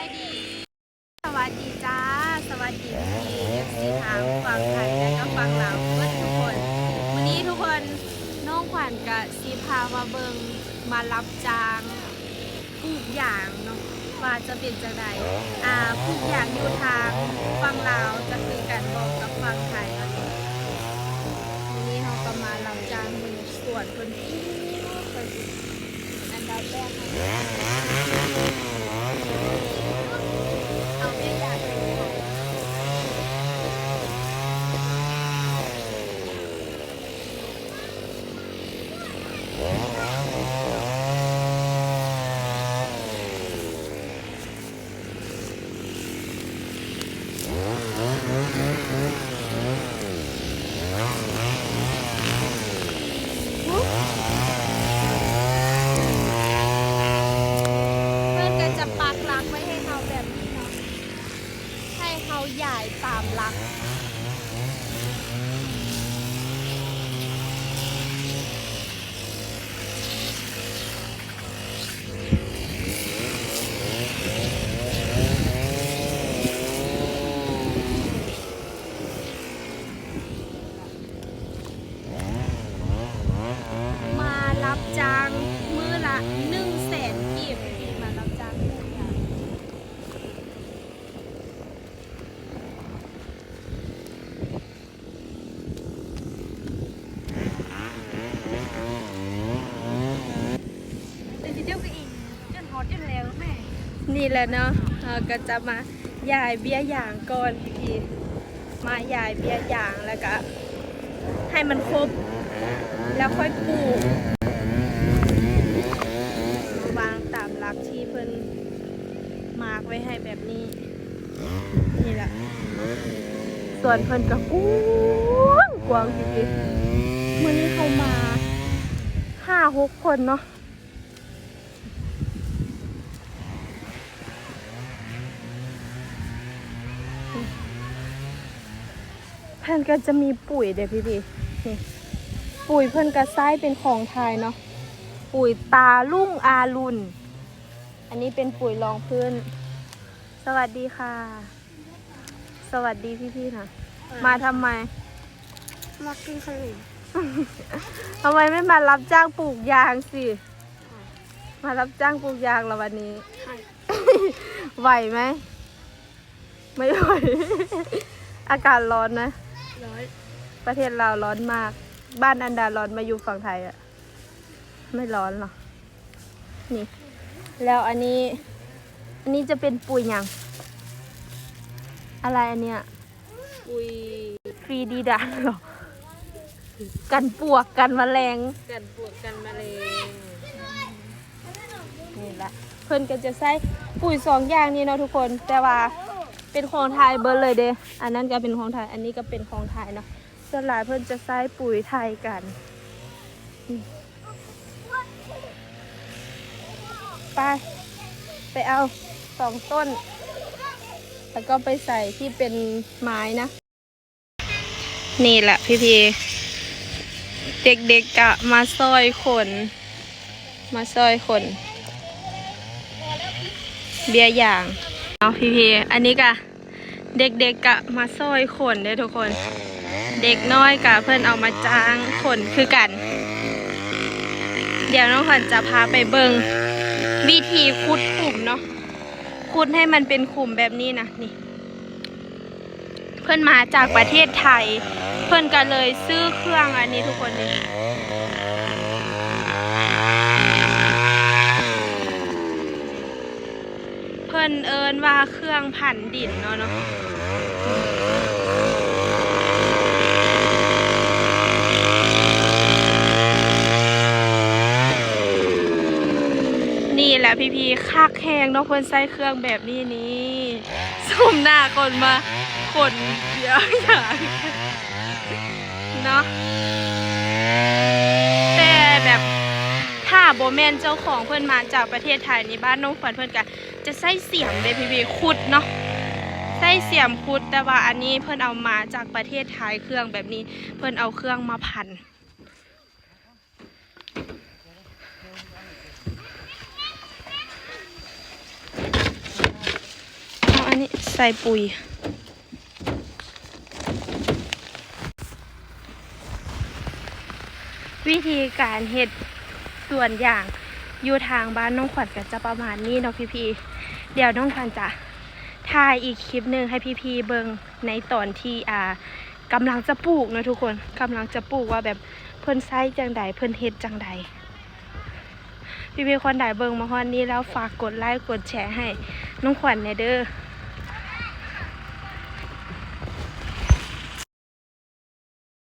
ายดีสวัสดีจ้าสวัสดีพี่เอฟซีทางฝั่งไทยและก็ฝั่งลาวเพื่อนทุกคนวันนี้ทุกคนน้องขวัญกับซีพามาเบิงมารับจ้างปลูกยางเนาะว่าจะเป็นจังไดปลูกยางอยู่ทางฝั่งลาวจะคือกันบอกกับฝั่งไทยแล้ววันนี้เขาก็มารับจ้างมือสวนคนที่อันดับแรกเอาเบี้ยยางไปก่อนจะปักหลักไว้ให้เขาแบบนี้เนาะให้เขาใหญ่ตามหลักมารับจ้างมื้อละ100,000 กีบพี่มารับจ้างนี่แหละเนาะก็จะมาหย่ายเบี้ยหยางก่อนพี่มาหย่ายเบี้ยหยางแล้วก็ให้มันครบแล้วค่อยปลูกวางตามหลักที่เพิ่นมาร์กไว้ให้แบบนี้นี่แหละส่วนเพิ่นก็กว้างพี่เมื่อนี้เขามา 5-6 คนเนาะเพิ่นก็จะมีปุ๋ยเด้พี่นี่ปุ๋ยเพิ่นก็ใช้เป็นของไทยเนาะปุ๋ยตาลุ่งอารุณอันนี้เป็นปุ๋ยรองพื้นสวัสดีค่ะสวัสดีพี่ๆนะมาทำไมมากินขนม ทำไมไม่มารับจ้างปลูกยางสิมารับจ้างปลูกยางแล้ววันนี้ ไหวไหมไม่ไหว อากาศร้อนนะร้อนประเทศเราร้อนมากบ้านอันดาร้อนมาอยู่ฝั่งไทยอะไม่ร้อนหรอนี่แล้วอันนี้จะเป็นปุ๋ยหยังอะไรอันเนี้ยปุ๋ยฟรีดีดาหรอกันปวกกันแมลงกันปวกกันแมลงนี่แหละเพิ่นก็จะใช้ปุ๋ย2 อย่างนี้เนาะทุกคนแต่ว่าเป็นของไทยเบิร์เลยเด้อันนั้นก็เป็นของไทยอันนี้ก็เป็นของไทยเนาะส่วนหลายเพิ่นจะใช้ปุ๋ยไทยกันไปเอา2 ต้นแล้วก็ไปใส่ที่เป็นไม้นะนี่แหละพี่เด็กๆกะมาซอยขนเบี้ยหยางเอาพี่อันนี้กะเด็กๆกะมาซอยขนได้ทุกคนเด็กน้อยกะเพื่อนเอามาจ้างขนคือกันเดี๋ยวน้องขวัญจะพาไปเบิงวิธีขุดขุมเนาะขุดให้มันเป็นขุมแบบนี้นะนี่เพื่อนมาจากประเทศไทยเพื่อนก็เลยซื้อเครื่องอันนี้ทุกคนนี่เพื่อนเอิ้นว่าเครื่องผันดินเนาะนี่แหละพี่คักแห้งเนาะเพื่อนใส่เครื่องแบบนี้นี่ส้มหน้าคนมาคนเยอะอย่างเนาะแต่แบบถ้าโบแมนเจ้าของเพื่อนมาจากประเทศไทยในบ้านน้องขวัญเพื่อนก็จะใส่เสียมเลยพี่ขุดเนาะใส่เสียมขุดแต่ว่าอันนี้เพื่อนเอามาจากประเทศไทยเครื่องแบบนี้เพื่อนเอาเครื่องมาพัน น นี่ใส่ปุ๋ยวิธีการเฮ็ดส่วนอย่างอยู่ทางบ้านน้องขวัญก็จะประมาณนี้เนาะพี่ๆเดี๋ยวน้องขวัญจะถ่ายอีกคลิปหนึ่งให้พี่ๆเบิ่งในตอนที่กำลังจะปลูกเนาะทุกคนกำลังจะปลูกว่าแบบเพิ่นไซจังใดเพิ่นเฮ็ดจังใดพี่ๆคนใดเบิ่งมาฮอดนี้แล้วฝากกดไลค์กดแชร์ให้น้องขวัญแน่เด้อ